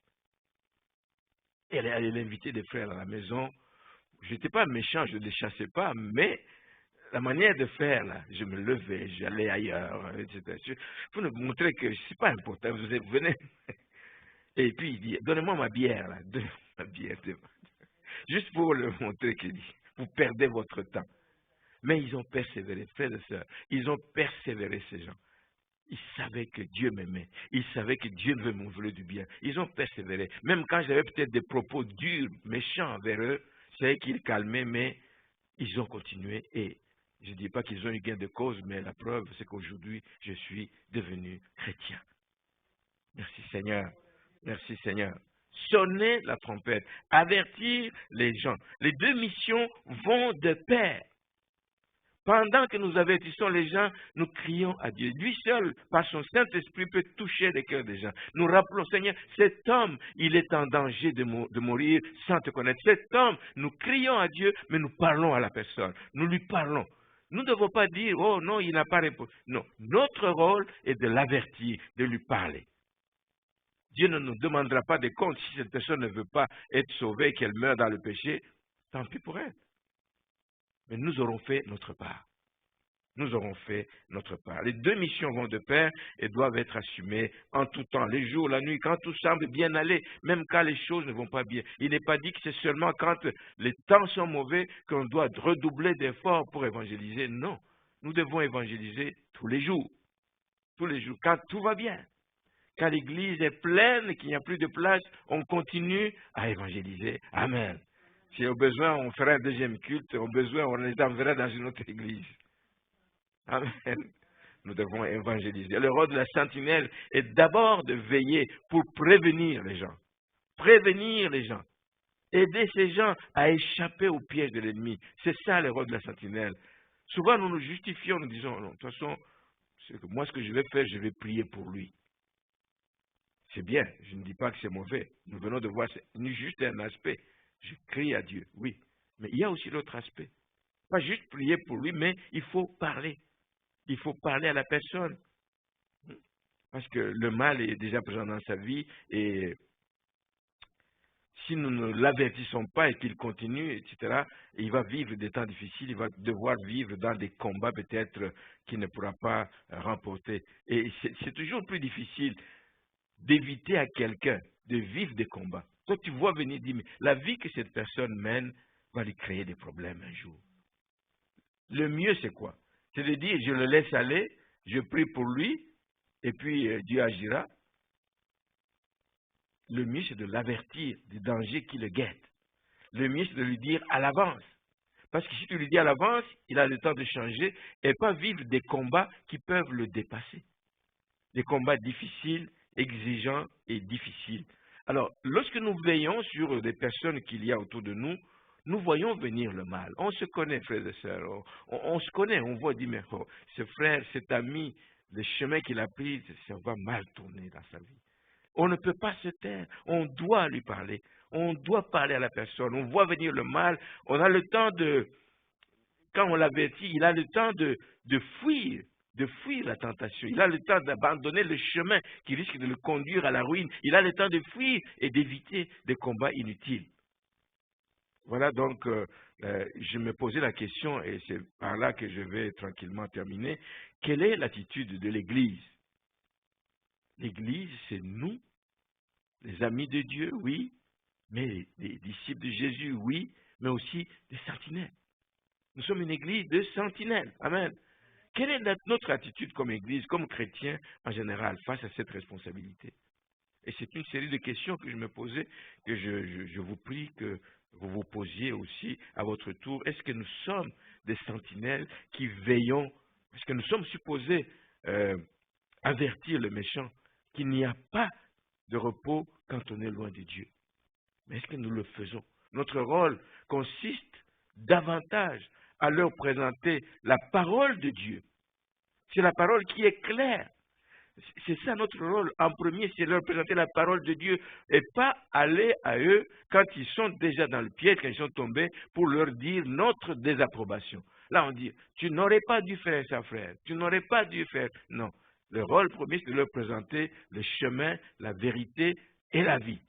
Elle allait inviter des frères à la maison. Je n'étais pas méchant, je ne les chassais pas, mais la manière de faire, là, je me levais, j'allais ailleurs, etc. Il faut nous montrer que ce n'est pas important, vous venez. Et puis il dit, donnez-moi ma bière, là, donnez-moi ma bière. Juste pour le montrer qu'il dit, vous perdez votre temps. Mais ils ont persévéré, frères et sœurs, ils ont persévéré ces gens. Ils savaient que Dieu m'aimait. Ils savaient que Dieu veut me vouloir du bien. Ils ont persévéré. Même quand j'avais peut-être des propos durs, méchants envers eux, c'est qu'ils calmaient, mais ils ont continué. Et je ne dis pas qu'ils ont eu gain de cause, mais la preuve, c'est qu'aujourd'hui, je suis devenu chrétien. Merci Seigneur. Merci Seigneur. Sonner la trompette, avertir les gens. Les deux missions vont de pair. Pendant que nous avertissons les gens, nous crions à Dieu. Lui seul, par son Saint-Esprit, peut toucher les cœurs des gens. Nous rappelons, Seigneur, cet homme, il est en danger de mourir sans te connaître. Cet homme, nous crions à Dieu, mais nous parlons à la personne. Nous lui parlons. Nous ne devons pas dire, oh non, il n'a pas répondu. Non, notre rôle est de l'avertir, de lui parler. Dieu ne nous demandera pas de compte si cette personne ne veut pas être sauvée, qu'elle meure dans le péché. Tant pis pour elle. Mais nous aurons fait notre part. Nous aurons fait notre part. Les deux missions vont de pair et doivent être assumées en tout temps, les jours, la nuit, quand tout semble bien aller, même quand les choses ne vont pas bien. Il n'est pas dit que c'est seulement quand les temps sont mauvais qu'on doit redoubler d'efforts pour évangéliser. Non, nous devons évangéliser tous les jours. Tous les jours, quand tout va bien. Quand l'église est pleine et qu'il n'y a plus de place, on continue à évangéliser. Amen. Si au besoin, on fera un deuxième culte, au besoin, on les enverra dans une autre église. Amen. Nous devons évangéliser. Le rôle de la sentinelle est d'abord de veiller pour prévenir les gens. Prévenir les gens. Aider ces gens à échapper au piège de l'ennemi. C'est ça le rôle de la sentinelle. Souvent, nous nous justifions, nous disons, non, de toute façon, moi, ce que je vais faire, je vais prier pour lui. C'est bien, je ne dis pas que c'est mauvais. Nous venons de voir, c'est juste un aspect. Je crie à Dieu, oui. Mais il y a aussi l'autre aspect. Pas juste prier pour lui, mais il faut parler. Il faut parler à la personne. Parce que le mal est déjà présent dans sa vie et si nous ne l'avertissons pas et qu'il continue, etc., il va vivre des temps difficiles, il va devoir vivre dans des combats peut-être qu'il ne pourra pas remporter. Et c'est toujours plus difficile d'éviter à quelqu'un de vivre des combats. Toi, tu vois venir dire, mais la vie que cette personne mène va lui créer des problèmes un jour. Le mieux, c'est quoi? C'est de dire, je le laisse aller, je prie pour lui, et puis Dieu agira. Le mieux, c'est de l'avertir des dangers qui le guettent. Le mieux, c'est de lui dire à l'avance. Parce que si tu lui dis à l'avance, il a le temps de changer et pas vivre des combats qui peuvent le dépasser. Des combats difficiles, exigeants et difficiles. Alors, lorsque nous veillons sur des personnes qu'il y a autour de nous, nous voyons venir le mal. On se connaît, frères et sœurs. On se connaît. On voit dire, mais oh, ce frère, cet ami, le chemin qu'il a pris, ça va mal tourner dans sa vie. On ne peut pas se taire. On doit lui parler. On doit parler à la personne. On voit venir le mal. On a le temps de, quand on l'avertit, il a le temps de fuir la tentation. Il a le temps d'abandonner le chemin qui risque de le conduire à la ruine. Il a le temps de fuir et d'éviter des combats inutiles. Voilà donc, je me posais la question, et c'est par là que je vais tranquillement terminer. Quelle est l'attitude de l'Église? L'Église, c'est nous. des amis de Dieu, oui, mais des disciples de Jésus, oui, mais aussi des sentinelles. Nous sommes une église de sentinelles. Amen. Quelle est notre attitude comme église, comme chrétien en général, face à cette responsabilité? Et c'est une série de questions que je me posais, que je vous prie que vous vous posiez aussi à votre tour. Est-ce que nous sommes des sentinelles qui veillons, parce que nous sommes supposés avertir le méchant qu'il n'y a pas de repos quand on est loin de Dieu? Mais est-ce que nous le faisons? Notre rôle consiste davantage à leur présenter la parole de Dieu. C'est la parole qui est claire. C'est ça notre rôle. En premier, c'est leur présenter la parole de Dieu et pas aller à eux quand ils sont déjà dans le piège, quand ils sont tombés, pour leur dire notre désapprobation. Là, on dit, tu n'aurais pas dû faire ça, frère. Tu n'aurais pas dû faire. Non. Le rôle premier, c'est de leur présenter le chemin, la vérité et la vie,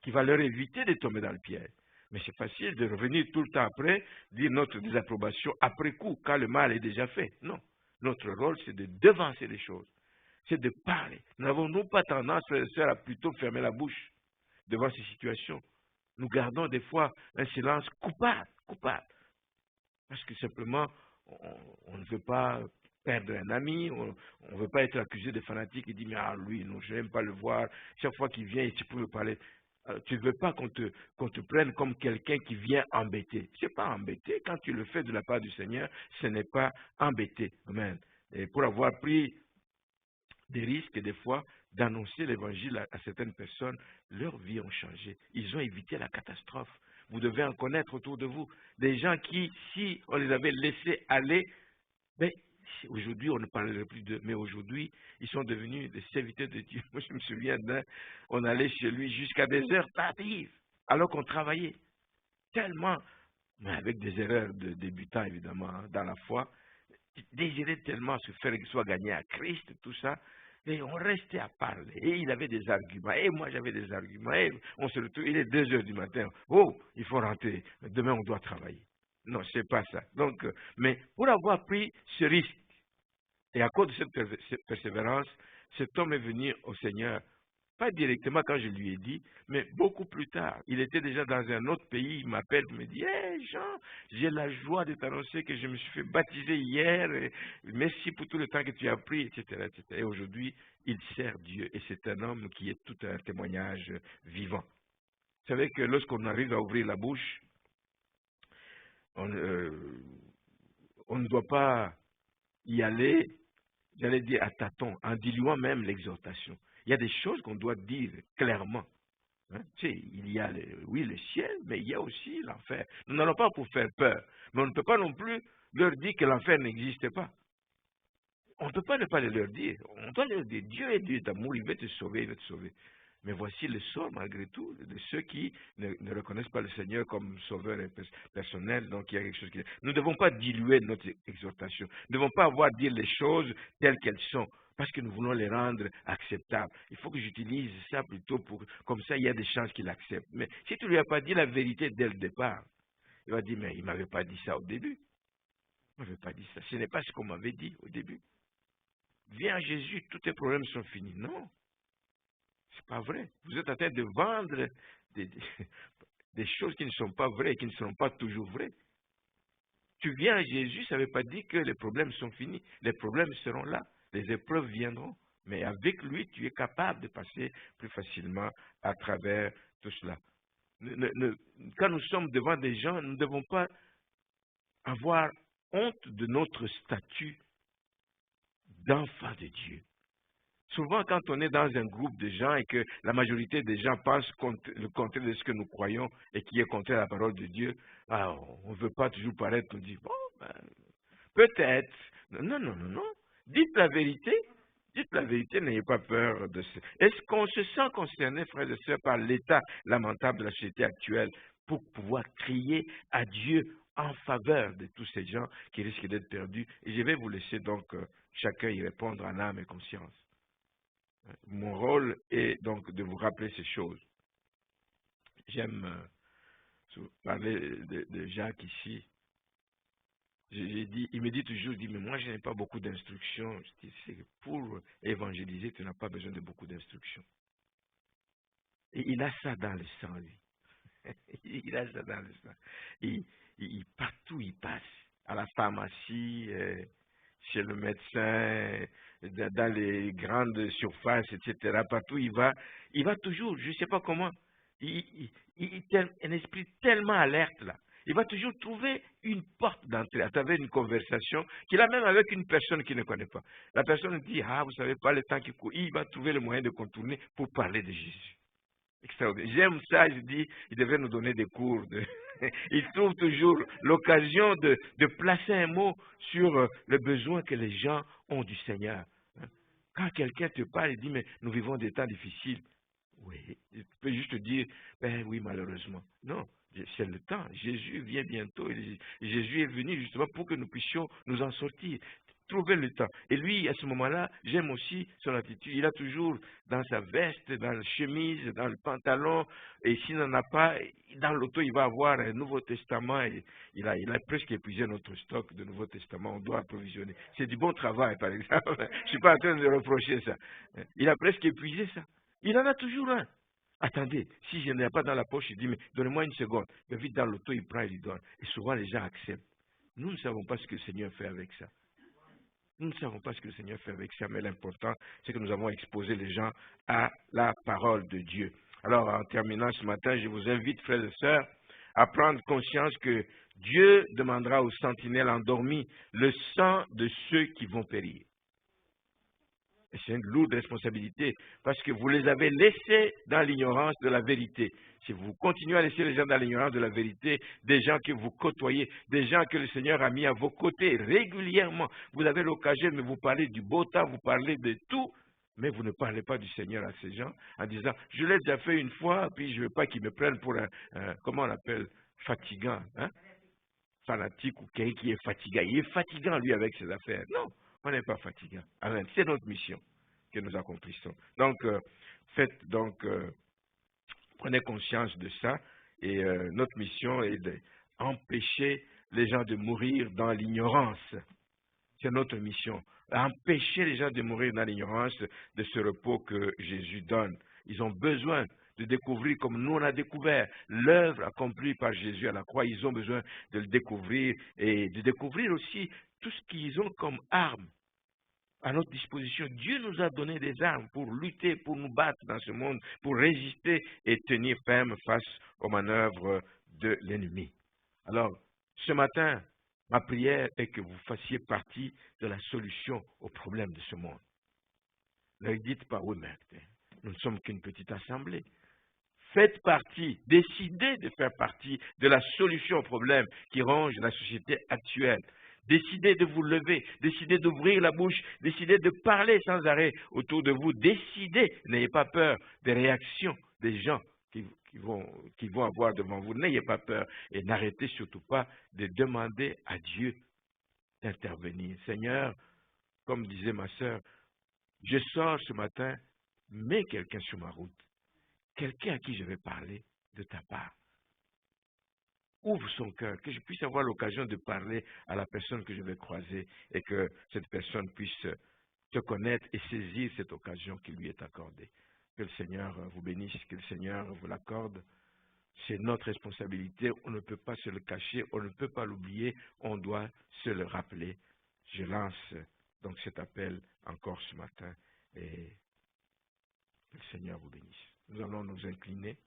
qui va leur éviter de tomber dans le piège. Mais c'est facile de revenir tout le temps après, dire notre désapprobation après coup, quand le mal est déjà fait. Non. Notre rôle, c'est de devancer les choses. C'est de parler. N'avons-nous pas tendance, frères et sœurs, à plutôt fermer la bouche devant ces situations? Nous gardons des fois un silence coupable, coupable. Parce que simplement, on ne veut pas perdre un ami, on ne veut pas être accusé de fanatique et dire, mais ah, lui, non, je n'aime pas le voir. Chaque fois qu'il vient, tu peux me parler. Tu ne veux pas qu'on te prenne comme quelqu'un qui vient embêter. Ce n'est pas embêter. Quand tu le fais de la part du Seigneur, ce n'est pas embêter. Amen. Et pour avoir pris des risques, des fois, d'annoncer l'évangile à certaines personnes, leurs vies ont changé. Ils ont évité la catastrophe. Vous devez en connaître autour de vous. Des gens qui, si on les avait laissés aller, ben, aujourd'hui, on ne parlerait plus d'eux. Mais aujourd'hui, ils sont devenus des serviteurs de Dieu. Moi, je me souviens d'un, on allait chez lui jusqu'à des heures tardives, alors qu'on travaillait tellement, mais avec des erreurs de débutants, évidemment, hein, dans la foi, désirait tellement se faire qu'il soit gagné à Christ, tout ça. Et on restait à parler. Et il avait des arguments. Et moi, j'avais des arguments. Et on se retrouve, il est 2 heures du matin. Oh, il faut rentrer. Demain, on doit travailler. Non, c'est pas ça. Donc, mais pour avoir pris ce risque, et à cause de cette persévérance, cet homme est venu au Seigneur. Pas directement quand je lui ai dit, mais beaucoup plus tard. Il était déjà dans un autre pays, il m'appelle, il me dit, hé Jean, j'ai la joie de t'annoncer que je me suis fait baptiser hier, et merci pour tout le temps que tu as pris, etc. etc. Et aujourd'hui, il sert Dieu, et c'est un homme qui est tout un témoignage vivant. Vous savez que lorsqu'on arrive à ouvrir la bouche, on ne doit pas y aller, j'allais dire à tâtons, en diluant même l'exhortation. Il y a des choses qu'on doit dire clairement. Hein? Tu sais, il y a, oui, le ciel, mais il y a aussi l'enfer. Nous n'allons pas pour faire peur, mais on ne peut pas non plus leur dire que l'enfer n'existe pas. On ne peut pas ne pas le leur dire. On doit leur dire, Dieu est Dieu d'amour, il veut te sauver, il veut te sauver. Mais voici le sort, malgré tout, de ceux qui ne reconnaissent pas le Seigneur comme sauveur personnel. Donc, il y a quelque chose qui... Nous ne devons pas diluer notre exhortation. Nous ne devons pas avoir à dire les choses telles qu'elles sont, parce que nous voulons les rendre acceptables. Il faut que j'utilise ça plutôt pour... Comme ça, il y a des chances qu'il accepte. Mais si tu ne lui as pas dit la vérité dès le départ, il va dire, mais il ne m'avait pas dit ça au début. Il ne m'avait pas dit ça. Ce n'est pas ce qu'on m'avait dit au début. Viens à Jésus, tous tes problèmes sont finis. Non. C'est pas vrai. Vous êtes en train de vendre des choses qui ne sont pas vraies et qui ne seront pas toujours vraies. Tu viens à Jésus, ça ne veut pas dire que les problèmes sont finis. Les problèmes seront là. Les épreuves viendront. Mais avec lui, tu es capable de passer plus facilement à travers tout cela. Quand nous sommes devant des gens, nous ne devons pas avoir honte de notre statut d'enfant de Dieu. Souvent, quand on est dans un groupe de gens et que la majorité des gens pensent le contraire de ce que nous croyons et qui est contraire à la parole de Dieu, on ne veut pas toujours paraître, on dit, bon, ben, peut-être. Non, non, non, non. Dites la vérité. Dites la vérité, n'ayez pas peur de ça. Est-ce qu'on se sent concerné, frères et sœurs, par l'état lamentable de la société actuelle pour pouvoir crier à Dieu en faveur de tous ces gens qui risquent d'être perdus? Et je vais vous laisser donc chacun y répondre en âme et conscience. Mon rôle est donc de vous rappeler ces choses. J'aime parler de Jacques ici. Il me dit toujours, mais moi je n'ai pas beaucoup d'instructions. Je dis, c'est que pour évangéliser, tu n'as pas besoin de beaucoup d'instructions. Et il a ça dans le sang, lui. Il a ça dans le sang. Et, partout il passe, à la pharmacie, chez le médecin, dans les grandes surfaces, etc. Partout il va toujours, je ne sais pas comment, un esprit tellement alerte là. Il va toujours trouver une porte d'entrée à travers une conversation qu'il a même avec une personne qu'il ne connaît pas. La personne dit, ah, vous savez pas le temps qui court. Il va trouver le moyen de contourner pour parler de Jésus. Extraordinaire. J'aime ça, je dis, il devrait nous donner des cours. Il trouve toujours l'occasion de placer un mot sur le besoin que les gens ont du Seigneur. Quand quelqu'un te parle, il dit, mais nous vivons des temps difficiles. Oui, il peut juste dire, ben oui, malheureusement. Non, c'est le temps. Jésus vient bientôt. Jésus est venu justement pour que nous puissions nous en sortir. Trouver le temps. Et lui, à ce moment-là, j'aime aussi son attitude. Il a toujours dans sa veste, dans la chemise, dans le pantalon, et s'il n'en a pas, dans l'auto, il va avoir un Nouveau Testament. Et il a presque épuisé notre stock de Nouveau Testament. On doit approvisionner. C'est du bon travail, par exemple. Je ne suis pas en train de reprocher ça. Il a presque épuisé ça. Il en a toujours un. Attendez, si je n'en ai pas dans la poche, il dit, mais donnez-moi une seconde. Mais vite dans l'auto, il prend et il donne. Et souvent, les gens acceptent. Nous ne savons pas ce que le Seigneur fait avec ça. Nous ne savons pas ce que le Seigneur fait avec ça, mais l'important, c'est que nous avons exposé les gens à la parole de Dieu. Alors, en terminant ce matin, je vous invite, frères et sœurs, à prendre conscience que Dieu demandera aux sentinelles endormis le sang de ceux qui vont périr. Et c'est une lourde responsabilité, parce que vous les avez laissés dans l'ignorance de la vérité. Si vous continuez à laisser les gens dans l'ignorance de la vérité, des gens que vous côtoyez, des gens que le Seigneur a mis à vos côtés régulièrement, vous avez l'occasion de vous parler du beau temps, vous parlez de tout, mais vous ne parlez pas du Seigneur à ces gens en disant, je l'ai déjà fait une fois, puis je ne veux pas qu'ils me prennent pour un comment on l'appelle, fatigant, hein? Fanatique ou quelqu'un qui est fatigant. Il est fatigant, lui, avec ses affaires. Non, on n'est pas fatigant. Amen. C'est notre mission que nous accomplissons. Donc, prenez conscience de ça. Et notre mission est d'empêcher les gens de mourir dans l'ignorance. C'est notre mission. Empêcher les gens de mourir dans l'ignorance de ce repos que Jésus donne. Ils ont besoin de découvrir comme nous on a découvert l'œuvre accomplie par Jésus à la croix. Ils ont besoin de le découvrir et de découvrir aussi tout ce qu'ils ont comme armes à notre disposition. Dieu nous a donné des armes pour lutter, pour nous battre dans ce monde, pour résister et tenir ferme face aux manœuvres de l'ennemi. Alors, ce matin, ma prière est que vous fassiez partie de la solution aux problèmes de ce monde. Ne dites pas, oui, mais nous ne sommes qu'une petite assemblée. Faites partie, décidez de faire partie de la solution aux problèmes qui rongent la société actuelle. Décidez de vous lever, décidez d'ouvrir la bouche, décidez de parler sans arrêt autour de vous. Décidez, n'ayez pas peur des réactions des gens qui vont avoir devant vous. N'ayez pas peur et n'arrêtez surtout pas de demander à Dieu d'intervenir. Seigneur, comme disait ma sœur, je sors ce matin, mets quelqu'un sur ma route. Quelqu'un à qui je vais parler de ta part. Ouvre son cœur, que je puisse avoir l'occasion de parler à la personne que je vais croiser et que cette personne puisse te connaître et saisir cette occasion qui lui est accordée. Que le Seigneur vous bénisse, que le Seigneur vous l'accorde. C'est notre responsabilité, on ne peut pas se le cacher, on ne peut pas l'oublier, on doit se le rappeler. Je lance donc cet appel encore ce matin et que le Seigneur vous bénisse. Nous allons nous incliner.